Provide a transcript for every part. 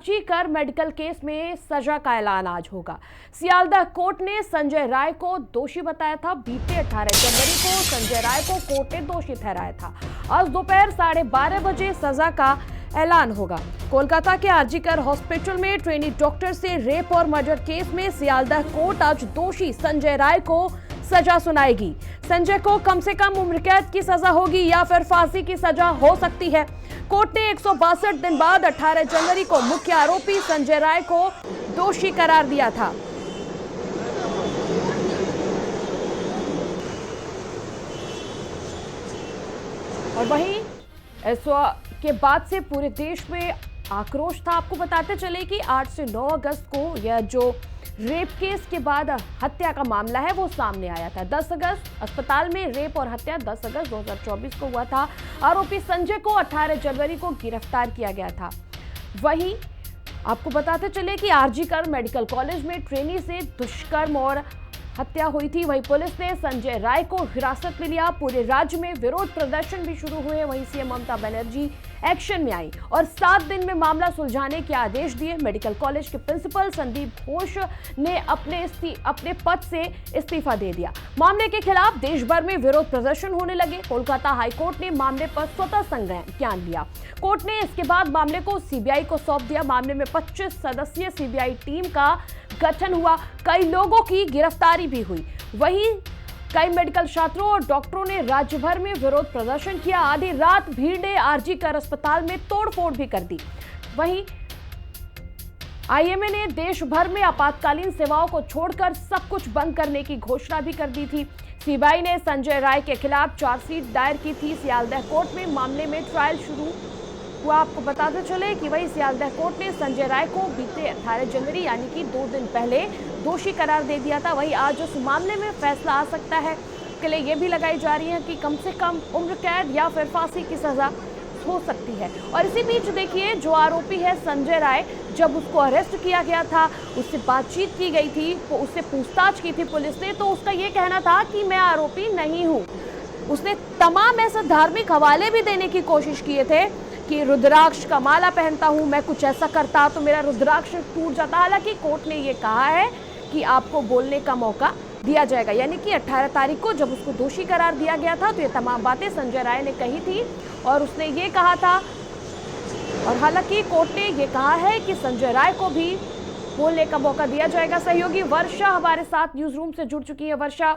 कर medical case में सजा का ऐलान आज होगा। सियालदह कोर्ट ने संजय राय को दोषी बताया था। बीते 18 जनवरी को संजय राय को कोर्ट ने दोषी ठहराया था। आज दोपहर 12:30 बजे सजा का ऐलान होगा। कोलकाता के आरजी-कर हॉस्पिटल में ट्रेनी डॉक्टर से रेप और मर्डर केस में सियालदह कोर्ट आज दोषी संजय राय को सजा सुनाएगी। संजय को कम से कम उम्र कैद की सजा होगी या फिर फांसी की सजा हो सकती है। कोर्ट ने 162 दिन बाद 18 जनवरी को मुख्य आरोपी संजय राय को दोषी करार दिया था। और वहीं इस के बाद से पूरे देश में आक्रोश था। आपको बताते चले कि 8 से 9 अगस्त को यह जो रेप केस के बाद हत्या का मामला है वो सामने आया था। 10 अगस्त अस्पताल में रेप और हत्या 10 अगस्त 2024 को हुआ था। आरोपी संजय को 18 जनवरी को गिरफ्तार किया गया था। वहीं आपको बताते चले कि आरजी-कर मेडिकल कॉलेज में ट्रेनी से दुष्कर्म और हत्या हुई थी। वहीं पुलिस ने संजय राय को हिरासत में लिया। पूरे राज्य में विरोध प्रदर्शन भी शुरू हुए। वहीं सीएम ममता बनर्जी एक्शन में आई और 7 दिन में मामला सुलझाने के आदेश दिए। मेडिकल कॉलेज के प्रिंसिपल संदीप घोष ने अपने पद से इस्तीफा दे दिया। मामले के खिलाफ देश भर में विरोध प्रदर्शन होने लगे। कोलकाता हाईकोर्ट ने मामले पर स्वतः संज्ञान लिया। कोर्ट ने इसके बाद मामले को सीबीआई को सौंप दिया। मामले में 25 सदस्यीय सीबीआई टीम का गठन हुआ। कई लोगों की गिरफ्तारी भी हुई। वहीं कई मेडिकल छात्रों और डॉक्टरों ने राज्य भर में विरोध प्रदर्शन किया। आधी रात भीड़ ने आरजी-कर अस्पताल में तोड़फोड़ भी कर दी। वहीं आईएमए ने देश भर में आपातकालीन सेवाओं को छोड़कर सब कुछ बंद करने की घोषणा भी कर दी थी। सीबीआई ने संजय राय के खिलाफ चार्जशीट दायर की थी। सियालदह कोर्ट में मामले में ट्रायल शुरू हुआ। आपको बताते चले कि वही सियालदह कोर्ट ने संजय राय को बीते 18 जनवरी यानी कि 2 दिन पहले दोषी करार दे दिया था। वहीं आज उस मामले में फैसला आ सकता है। इसके लिए ये भी लगाई जा रही है कि कम से कम उम्र कैद या फिर फांसी की सजा हो सकती है। और इसी बीच देखिए, जो आरोपी है संजय राय, जब उसको अरेस्ट किया गया था, उससे बातचीत की गई थी, उससे पूछताछ की थी पुलिस ने, तो उसका ये कहना था कि मैं आरोपी नहीं हूँ। उसने तमाम ऐसे धार्मिक हवाले भी देने की कोशिश किए थे कि रुद्राक्ष का माला पहनता हूं, मैं कुछ ऐसा करता तो मेरा रुद्राक्ष टूट जाता। हालांकि कोर्ट ने ये कहा है कि आपको बोलने का मौका दिया जाएगा। यानी कि 18 तारीख को जब उसको दोषी करार दिया गया था तो ये तमाम बातें संजय राय ने कही थी और उसने ये कहा था। और हालांकि कोर्ट ने ये कहा है कि संजय राय को भी बोलने का मौका दिया जाएगा। सहयोगी वर्षा हमारे साथ न्यूज रूम से जुड़ चुकी है। वर्षा,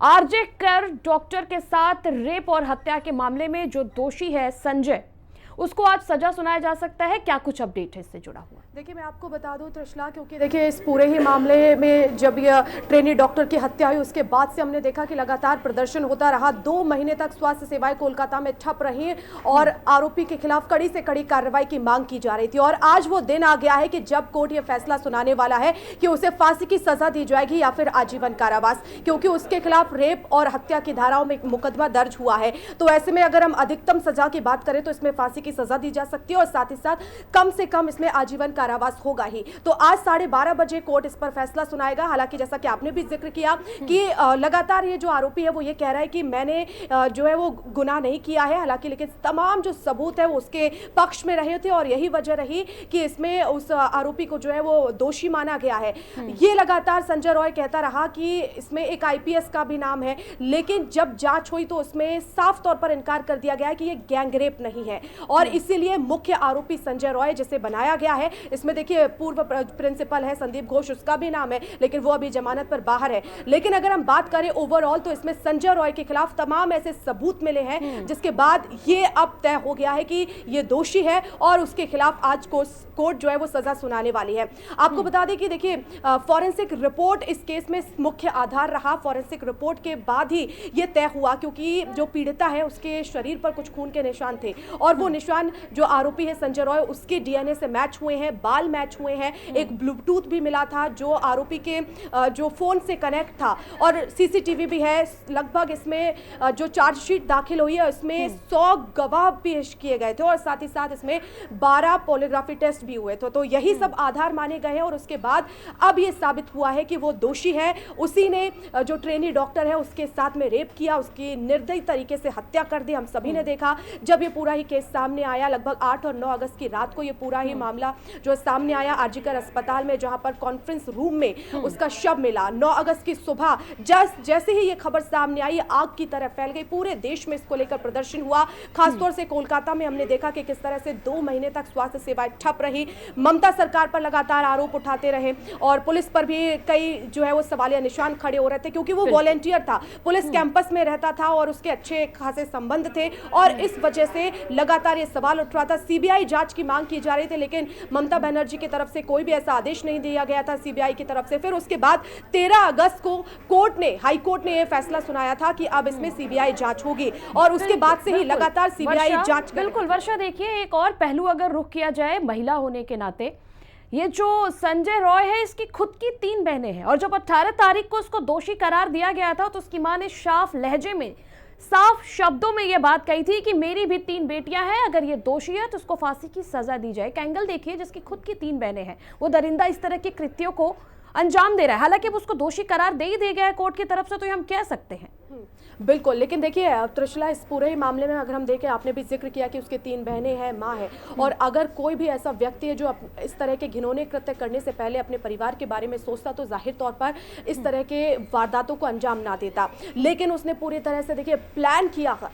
आरजी-कर डॉक्टर के साथ रेप और हत्या के मामले में जो दोषी है संजय, उसको आज सजा सुनाया जा सकता है। क्या कुछ अपडेट है इससे जुड़ा हुआ? देखिए, मैं आपको बता दूं त्रिशला, क्योंकि देखिए इस पूरे ही मामले में जब यह ट्रेनी डॉक्टर की हत्या हुई उसके बाद से हमने देखा कि लगातार प्रदर्शन होता रहा। 2 महीने तक स्वास्थ्य सेवाएं कोलकाता में ठप रही और आरोपी के खिलाफ कड़ी से कड़ी कार्रवाई की मांग की जा रही थी। और आज वो दिन आ गया है कि जब कोर्ट ये फैसला सुनाने वाला है कि उसे फांसी की सजा दी जाएगी या फिर आजीवन कारावास, क्योंकि उसके खिलाफ रेप और हत्या की धाराओं में एक मुकदमा दर्ज हुआ है। तो ऐसे में अगर हम अधिकतम सजा की बात करें तो इसमें फांसी की सजा दी जा सकती है और साथ ही साथ कम से कम इसमें आजीवन कारावास होगा ही। तो आज 12:30 बजे कोर्ट इस पर फैसला सुनाएगा। हालांकि जैसा कि आपने भी जिक्र किया कि लगातार ये जो आरोपी है वो ये कह रहा है कि मैंने जो है वो गुनाह नहीं किया है। हालांकि लेकिन तमाम जो सबूत है वो उसके पक्ष में रहे थे और यही वजह रही कि इसमें उस आरोपी को जो है वो दोषी माना गया है। ये लगातार संजय राय कहता रहा कि इसमें एक आईपीएस का भी नाम है, लेकिन जब जांच हुई तो उसमें साफ तौर पर इनकार कर दिया गया है कि ये गैंगरेप नहीं है और इसीलिए मुख्य आरोपी संजय राय जिसे बनाया गया है, इसमें देखिए पूर्व प्रिंसिपल है संदीप घोष, उसका भी नाम है, लेकिन वो अभी जमानत पर बाहर है। लेकिन अगर हम बात करें ओवरऑल तो इसमें संजय राय के खिलाफ तमाम ऐसे सबूत मिले हैं जिसके बाद ये अब तय हो गया है कि ये दोषी है और उसके खिलाफ आज कोर्ट जो है वो सजा सुनाने वाली है। आपको बता दें कि देखिए फॉरेंसिक रिपोर्ट इस केस में मुख्य आधार रहा। फॉरेंसिक रिपोर्ट के बाद ही ये तय हुआ, क्योंकि जो पीड़िता है उसके शरीर पर कुछ खून के निशान थे और वो निशान जो आरोपी है संजय राय उसके डीएनए से मैच हुए हैं, बाल मैच हुए हैं, एक ब्लूटूथ भी मिला था जो आरोपी के जो फोन से कनेक्ट था और सीसीटीवी भी है। लगभग इसमें जो चार्जशीट दाखिल हुई है उसमें 100 गवाह पेश किए गए थे और साथ ही साथ इसमें 12 पॉलीग्राफी टेस्ट भी हुए थे। तो यही सब आधार माने गए हैं और उसके बाद अब ये साबित हुआ है कि वो दोषी है। उसी ने जो ट्रेनी डॉक्टर है उसके साथ में रेप किया, उसकी निर्दयी तरीके से हत्या कर दी। हम सभी ने देखा जब ये पूरा ही केस सामने सामने आया लगभग 8 और 9 अगस्त की रात को। ये पूरा ही मामला जो सामने आया आरजीकर अस्पताल में, जहां पर कॉन्फ्रेंस रूम में उसका शव मिला। 9 अगस्त की सुबह जैसे ही ये खबर सामने आई, आग की तरह फैल गई। पूरे देश में इसको लेकर प्रदर्शन हुआ। खासतौर से कोलकाता में हमने देखा कि किस तरह से 2 महीने तक स्वास्थ्य सेवाएं ठप रही। ममता सरकार पर लगातार आरोप उठाते रहे और पुलिस पर भी कई जो है वो सवालिया निशान खड़े हो रहे थे, क्योंकि वो वॉलंटियर था, पुलिस कैंपस में रहता था और उसके अच्छे खासे संबंध थे और इस वजह से लगातार ये सवाल उठ रहा था। सीबीआई जांच की मांग की जा रही थी, लेकिन ममता बनर्जी की तरफ से कोई भी ऐसा आदेश नहीं दिया गया था सीबीआई की तरफ से। फिर उसके बाद 13 अगस्त को हाई कोर्ट ने यह फैसला सुनाया था कि अब इसमें सीबीआई जांच होगी और उसके बाद से ही लगातार सीबीआई जांच। बिल्कुल वर्षा, देखिए एक और पहलू अगर रुख किया जाए महिला होने के नाते, ये जो संजय रॉय है इसकी खुद की 3 बहनें हैं और जब 18 तारीख को उसको दोषी करार दिया गया था तो उसकी मां ने साफ लहजे में, साफ शब्दों में यह बात कही थी कि मेरी भी 3 बेटियां हैं, अगर ये दोषी है तो उसको फांसी की सजा दी जाए। एंगल देखिए, जिसकी खुद की 3 बहनें हैं, वो दरिंदा इस तरह के कृत्यों को अंजाम दे रहा है। हालांकि अब उसको दोषी करार दे ही दिया गया है कोर्ट की तरफ से, तो ये हम कह सकते हैं। बिल्कुल, लेकिन देखिए त्रिशला, इस पूरे ही मामले में अगर हम देखें, आपने भी जिक्र किया कि उसके 3 बहनें हैं, माँ है, और अगर कोई भी ऐसा व्यक्ति है जो इस तरह के घिनौने कृत्य करने से पहले अपने परिवार के बारे में सोचता तो जाहिर तौर पर इस तरह के वारदातों को अंजाम ना देता। लेकिन उसने पूरी तरह से देखिए प्लान किया था,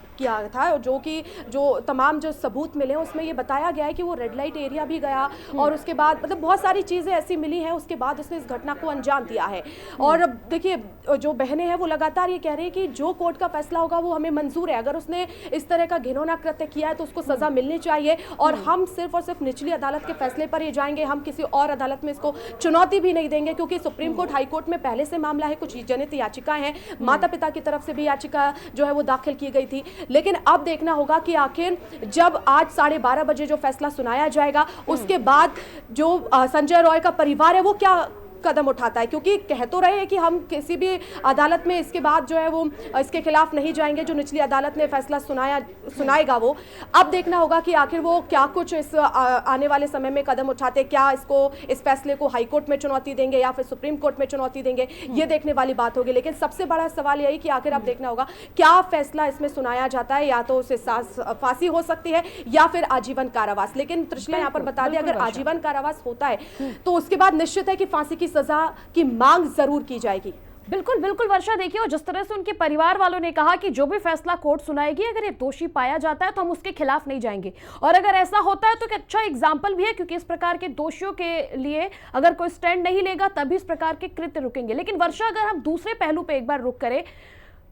जो तमाम जो सबूत मिले उसमें ये बताया गया है कि वो रेड लाइट एरिया भी गया और उसके बाद मतलब बहुत सारी चीज़ें ऐसी मिली हैं, उसके बाद उसने इस घटना को अंजाम दिया है। और अब देखिए जो बहनें हैं वो लगातार ये कह रही है कि जो कोर्ट का फैसला होगा वो हमें मंजूर है, अगर उसने इस तरह का घिनौना कृत्य किया है तो उसको सजा मिलनी चाहिए और हम सिर्फ और सिर्फ निचली अदालत के फैसले पर ही जाएंगे, हम किसी और अदालत में इसको चुनौती भी नहीं देंगे, क्योंकि सुप्रीम कोर्ट, हाई कोर्ट में पहले से मामला है, कुछ जनहित याचिकाएं हैं, माता पिता की तरफ से भी याचिका जो है वो दाखिल की गई थी। लेकिन अब देखना होगा कि आखिर जब आज 12:30 बजे जो फैसला सुनाया जाएगा उसके बाद जो संजय रॉय का परिवार है वो क्या कदम उठाता है, क्योंकि कह तो रहे हैं कि हम किसी भी अदालत में इसके बाद जो है वो इसके खिलाफ नहीं जाएंगे, जो निचली अदालत ने फैसला सुनाएगा वो। अब देखना होगा कि आखिर वो क्या कुछ इस आने वाले समय में कदम उठाते, क्या इस फैसले को हाई कोर्ट में चुनौती देंगे या फिर सुप्रीम कोर्ट में चुनौती देंगे, ये देखने वाली बात होगी। लेकिन सबसे बड़ा सवाल यही कि आखिर अब देखना होगा क्या फैसला इसमें सुनाया जाता है, या तो उसे फांसी हो सकती है या फिर आजीवन कारावास। लेकिन त्रिशला यहाँ पर बता दें, अगर आजीवन कारावास होता है तो उसके बाद निश्चित है कि फांसी की सजा की मांग जरूर की जाएगी। बिल्कुल बिल्कुल वर्षा, देखिए और जिस तरह से उनके परिवार वालों ने कहा कि जो भी फैसला कोर्ट सुनाएगी, अगर ये दोषी पाया जाता है तो हम उसके खिलाफ नहीं जाएंगे, और अगर ऐसा होता है तो एक अच्छा एग्जाम्पल भी है, क्योंकि इस प्रकार के दोषियों के लिए अगर कोई स्टैंड नहीं लेगा तभी इस प्रकार के कृत्य रुकेंगे। लेकिन वर्षा, अगर हम दूसरे पहलू पे एक बार रुक करें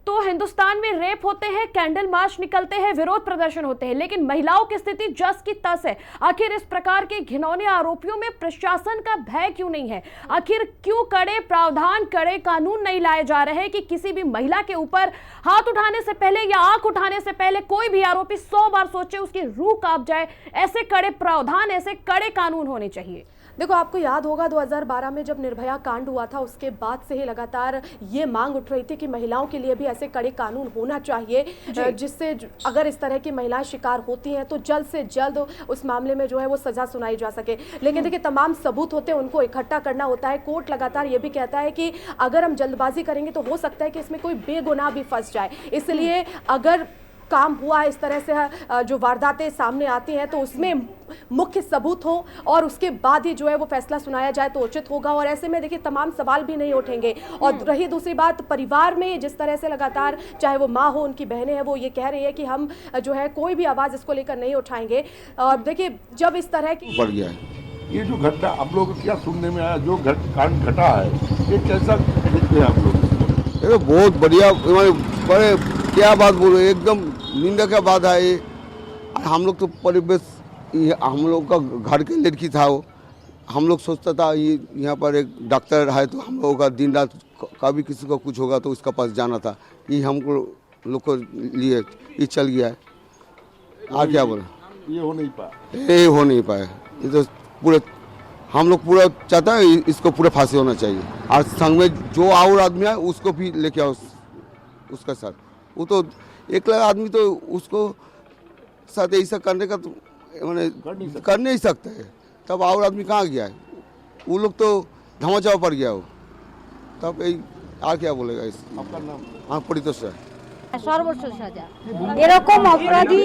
तो हिंदुस्तान में रेप होते हैं, कैंडल मार्च निकलते हैं, विरोध प्रदर्शन होते हैं, लेकिन महिलाओं की स्थिति जस की तस है। आखिर इस प्रकार के घिनौने आरोपियों में प्रशासन का भय क्यों नहीं है? आखिर क्यों कड़े प्रावधान, कड़े कानून नहीं लाए जा रहे कि किसी भी महिला के ऊपर हाथ उठाने से पहले या आंख उठाने से पहले कोई भी आरोपी 100 बार सोचे, उसकी रूह कांप जाए? ऐसे कड़े प्रावधान, ऐसे कड़े कानून होने चाहिए। देखो, आपको याद होगा 2012 में जब निर्भया कांड हुआ था, उसके बाद से ही लगातार ये मांग उठ रही थी कि महिलाओं के लिए भी ऐसे कड़े कानून होना चाहिए, जिससे अगर इस तरह की महिलाएं शिकार होती हैं तो जल्द से जल्द उस मामले में जो है वो सजा सुनाई जा सके। लेकिन देखिए तमाम सबूत होते हैं, उनको इकट्ठा करना होता है। कोर्ट लगातार ये भी कहता है कि अगर हम जल्दबाजी करेंगे तो हो सकता है कि इसमें कोई बेगुनाह भी फंस जाए, इसलिए अगर काम हुआ इस तरह से जो वारदातें सामने आती हैं तो उसमें मुख्य सबूत हो और उसके बाद ही जो है वो फैसला सुनाया जाए तो उचित होगा। और ऐसे में देखिए तमाम सवाल भी नहीं उठेंगे। और रही दूसरी बात, परिवार में जिस तरह से लगातार, चाहे वो माँ हो, उनकी बहनें हैं, वो ये कह रही है कि हम जो है कोई भी आवाज़ इसको लेकर नहीं उठाएंगे। और देखिए जब इस तरह की बढ़ गया है, ये जो घटना आप लोगों को क्या सुनने में आया, जो कांड घटा है, ये कैसा देखते हैं आप लोग? ये बहुत बढ़िया, बड़े क्या बात बोलो, एकदम निंदा का बात है ये। हम लोग तो परिवेश, हम लोग का घर के लड़की था वो, हम लोग सोचता था ये यहाँ पर एक डॉक्टर है तो हम लोगों का दिन रात कभी किसी को कुछ होगा तो उसका पास जाना था, ये हमको लोग को लिए ये चल गया है। आज क्या बोले, ये हो नहीं पाया, ये हो नहीं पाया। ये तो पूरे हम लोग पूरा चाहता है इसको पूरा फांसी होना चाहिए, और संग में जो और आदमी है उसको भी लेके आओ उसका साथ। वो तो एक आदमी तो उसको साथ ऐसा करने का तो मैंने कर नहीं सकता है, तब और आदमी कहाँ गया है? वो लोग तो धमाचाव पर गया हो, तब आ क्या बोलेगा इस। आपका नाम? हाँ, परितोष है। সর্বোচ্চ সাজা। এরকম অপরাধী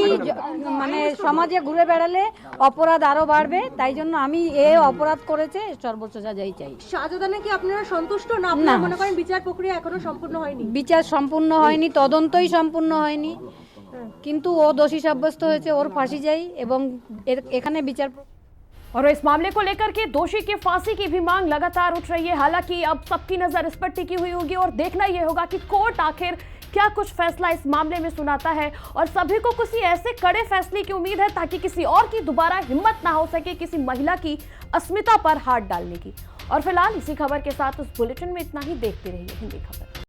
মানে সমাজে ঘুরে বেড়ালে অপরাধ আরো বাড়বে, তাই জন্য আমি অপরাধ করেছে সর্বোচ্চ সাজাই চাই। সাজাদানে কি আপনারা সন্তুষ্ট না? না। আপনারা মনে করেন বিচার প্রক্রিয়া এখনো সম্পূর্ণ হয়নি? বিচার সম্পূর্ণ হয়নি, তদন্তই সম্পূর্ণ হয়নি, কিন্তু ও দোষী সাব্যস্ত হয়েছে, ওর ফাঁসি চাই এবং এখানে বিচার। और इस मामले को लेकर के दोषी की फांसी की भी मांग लगातार उठ रही है। हालांकि अब सबकी नजर इस पर टिकी हुई होगी और देखना यह होगा कि कोर्ट आखिर क्या कुछ फैसला इस मामले में सुनाता है। और सभी को किसी ऐसे कड़े फैसले की उम्मीद है ताकि किसी और की दोबारा हिम्मत ना हो सके किसी महिला की अस्मिता पर हाथ डालने की। और फिलहाल इसी खबर के साथ उस बुलेटिन में इतना ही। देखते रहिए हिंदी खबर।